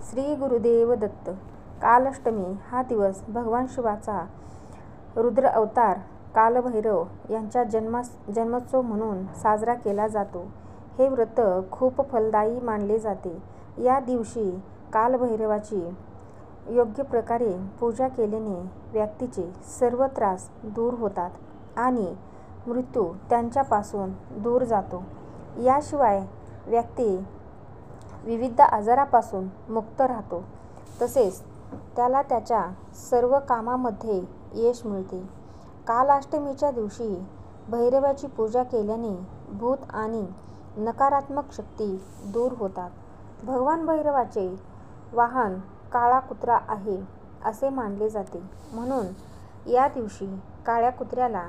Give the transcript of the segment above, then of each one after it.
श्री गुरुदेव दत्त. कालाष्टमी हा दिवस भगवान शिवाचा रुद्र अवतार कालभैरव यांचा जन्मोत्सव म्हणून साजरा केला जातो. हे व्रत खूप फलदायी मानले जाते. या दिवशी कालभैरवाची योग्य प्रकारे पूजा केल्याने व्यक्तीचे सर्व त्रास दूर होतात आणि मृत्यू त्यांच्यापासून दूर जातो. याशिवाय व्यक्ती विविध आजारापासून मुक्त राहतो, तसेच त्याला त्याच्या सर्व कामामध्ये यश मिळते. कालाष्टमीच्या दिवशी भैरवाची पूजा केल्याने भूत आणि नकारात्मक शक्ती दूर होतात. भगवान भैरवाचे वाहन काळा कुत्रा आहे असे मानले जाते, म्हणून या दिवशी काळ्या कुत्र्याला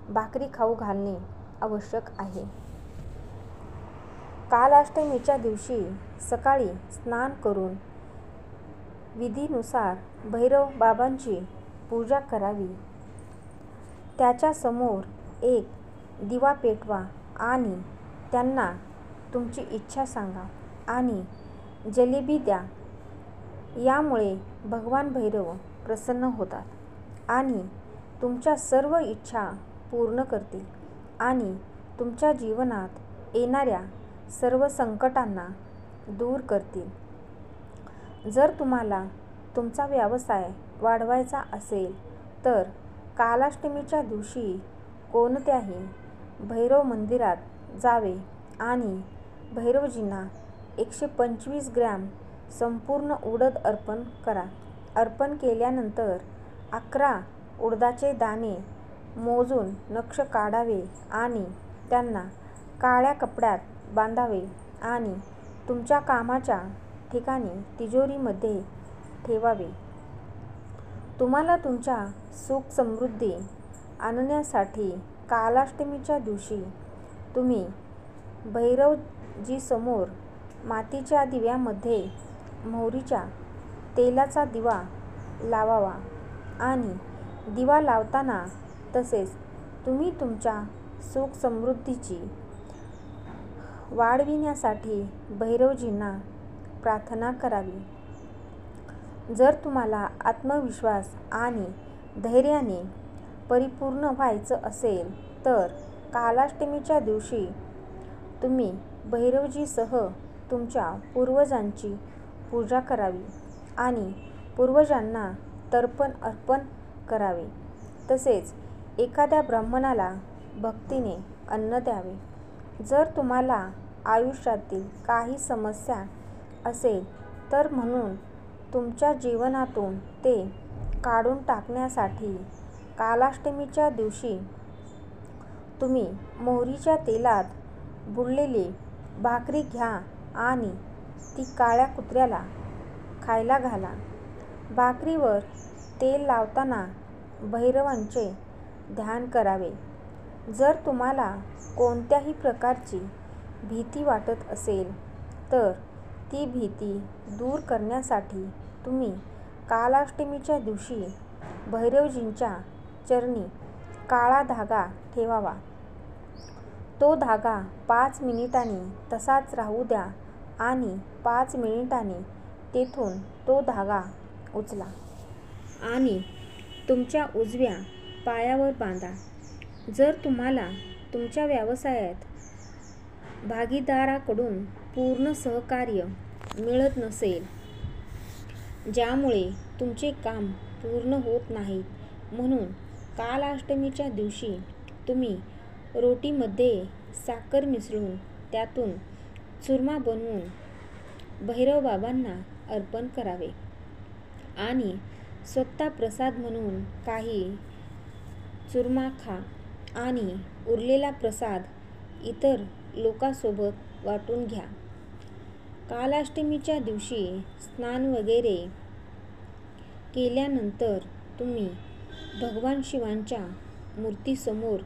भाकरी खाऊ घालणे आवश्यक आहे. कालाष्टमीच्या दिवशी सकाळी स्नान करून विधीनुसार भैरव बाबांची पूजा करावी. त्याच्या समोर एक दिवा पेटवा आणि त्यांना तुमची इच्छा सांगा आणि जलेबी द्या. यामुळे भगवान भैरव प्रसन्न होतात आणि तुमच्या सर्व इच्छा पूर्ण करतील आणि तुमच्या जीवनात येणाऱ्या सर्व संकटांना दूर करतील. जर तुम्हाला तुमचा व्यवसाय वाढवायचा असेल तर कालाष्टमीच्या दिवशी कोणत्याही भैरव मंदिरात जावे आणि भैरवजींना 125 ग्रॅम संपूर्ण उडद अर्पण करा. अर्पण केल्यानंतर 11 उडदाचे दाणे मोजून नक्ष काढावे आणि त्यांना काळ्या कपड्यात बांधावे आणि तुमच्या कामाच्या ठिकाणी तिजोरीमध्ये ठेवावे. तुम्हाला तुमच्या सुख समृद्धी आणण्यासाठी कालाष्टमीच्या दिवशी तुम्ही भैरवजीसमोर मातीच्या दिव्यामध्ये मोहरीच्या तेलाचा दिवा लावावा आणि दिवा लावताना तसेच तुम्ही तुमच्या सुख समृद्धीची वाढविण्यासाठी भैरवजींना प्रार्थना करावी. जर तुम्हाला आत्मविश्वास आणि धैर्याने परिपूर्ण व्हायचं असेल तर कालाष्टमीच्या दिवशी तुम्ही भैरवजीसह तुमच्या पूर्वजांची पूजा करावी आणि पूर्वजांना तर्पण अर्पण करावे. तसेच एखाद्या ब्राह्मणाला भक्तीने अन्न द्यावे. जर तुम्हाला आयुष्यातील काही समस्या असेल तर म्हणून तुमच्या जीवनातून ते काढून टाकण्यासाठी कालाष्टमीच्या दिवशी तुम्ही मोहरीच्या तेलात बुडलेली भाकरी घ्या आणि ती काळ्या कुत्र्याला खायला घाला. भाकरीवर तेल लावताना भैरवांचे ध्यान करावे. जर तुम्हाला कोणत्याही प्रकारची भीती वाटत असेल तर ती भीती दूर करण्यासाठी तुम्ही कालाष्टमीच्या दिवशी भैरवजींच्या चरणी काळा धागा ठेवावा. तो धागा 5 मिनिटांनी तसाच राहू द्या आणि 5 मिनिटांनी तेथून तो धागा उचला आणि तुमच्या उजव्या पायावर बांधा. जर तुम्हाला तुमच्या व्यवसायात भागीदाराकडून पूर्ण सहकार्य मिळत नसेल, ज्यामुळे तुमचे काम पूर्ण होत नाही, म्हणून कालाष्टमीच्या दिवशी तुम्ही रोटीमध्ये साखर मिसळून त्यातून चुरमा बनवून भैरवबाबांना अर्पण करावे आणि स्वतः प्रसाद म्हणून काही चुरमा खा आणि उरलेला प्रसाद इतर लोकांसोबत वाटून घ्या. कालाष्टमीच्या दिवशी स्नान वगैरे केल्यानंतर तुम्ही भगवान शिवांच्या मूर्तीसमोर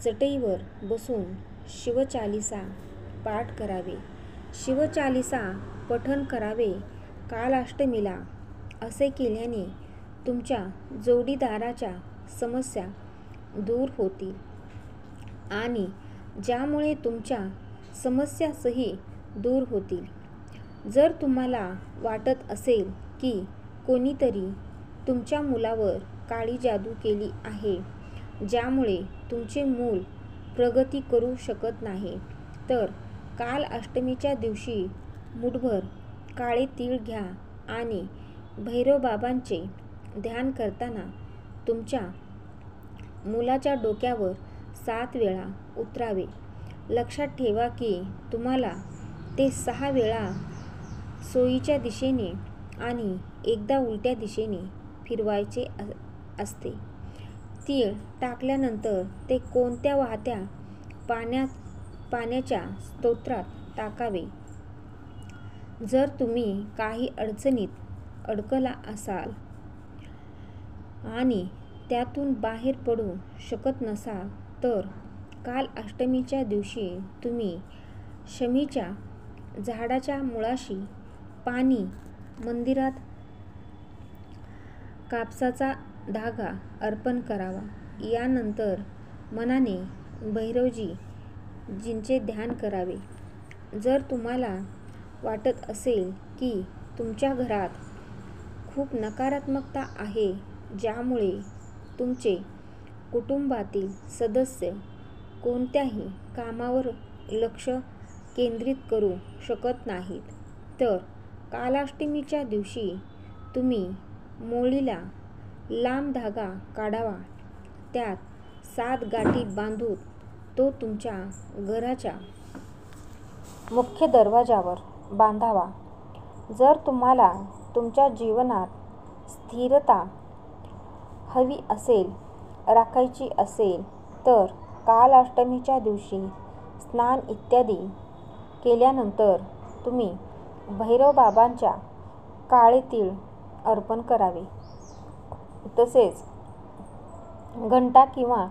चटईवर बसून शिवचालीसा पाठ करावे. शिवचालीसा पठण करावे. कालाष्टमीला असे केल्याने तुमच्या जोडीदाराच्या समस्या दूर होतील आणि ज्यामुळे तुमच्या समस्याही दूर होतील. जर तुम्हाला वाटत असेल की कोणीतरी तुमच्या मुलावर काळी जादू केली आहे, ज्यामुळे तुमचे मूल प्रगती करू शकत नाही, तर काल अष्टमीच्या दिवशी मुठभर काळे तीळ घ्या आणि भैरवबाबांचे ध्यान करताना तुमच्या मुलाच्या डोक्यावर 7 वेळा उतरावे. लक्षात ठेवा की तुम्हाला ते 6 वेळा सोयीच्या दिशेने आणि एकदा उलट्या दिशेने फिरवायचे असते. तीळ टाकल्यानंतर ते कोणत्या वाहत्या पाण्याच्या स्तोत्रात टाकावे. जर तुम्ही काही अडचणीत अडकला असाल आणि त्यातून बाहेर पडू शकत नसाल, तर काल अष्टमीच्या दिवशी तुम्ही शमीच्या झाडाच्या मुळाशी पाणी, मंदिरात कापसाचा धागा अर्पण करावा. यानंतर मनाने भैरवजींचे ध्यान करावे. जर तुम्हाला वाटत असेल की तुमच्या घरात खूप नकारात्मकता आहे, ज्यामुळे तुमचे कुटुंबातील सदस्य कोणत्याही कामावर लक्ष केंद्रित करू शकत नाहीत, तर कालाष्टमीच्या दिवशी तुम्ही मोळीला लांब धागा काढावा. त्यात 7 गाठी बांधून तो तुमच्या घराच्या मुख्य दरवाजावर बांधावा. जर तुम्हाला तुमच्या जीवनात स्थिरता हवी असेल, राखायची असेल, तर काल अष्टमीच्या दिवशी स्नान इत्यादी केल्यानंतर तुम्ही भैरवबाबांच्या काळे तीळ अर्पण करावे. तसेच घंटा किंवा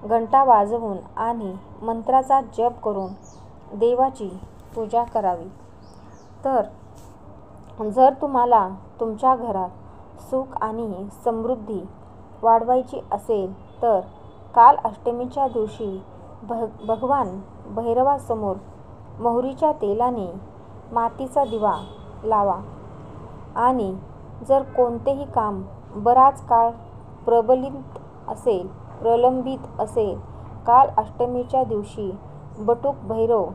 घंटा वाजवून आणि मंत्राचा जप करून देवाची पूजा करावी. तर जर तुम्हाला तुमच्या घरात सुख आणि समृद्धी वाढवायची असेल, तर काल अष्टमीच्या दिवशी भगवान भैरवासमोर मोहरीच्या तेलाने मातीचा दिवा लावा. आणि जर कोणतेही काम बराच काळ प्रलंबित असेल, काल अष्टमीच्या दिवशी बटुक भैरव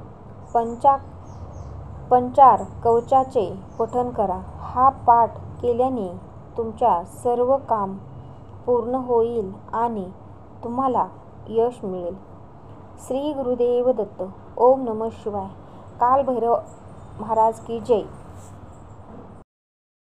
पंचार कवचाचे पठण करा. हा पाठ केल्याने तुमच्या सर्व काम पूर्ण होईल आणि तुम्हाला यश मिळेल. श्री गुरुदेव दत्त. ओम नमः शिवाय. काल भैरव महाराज की जय.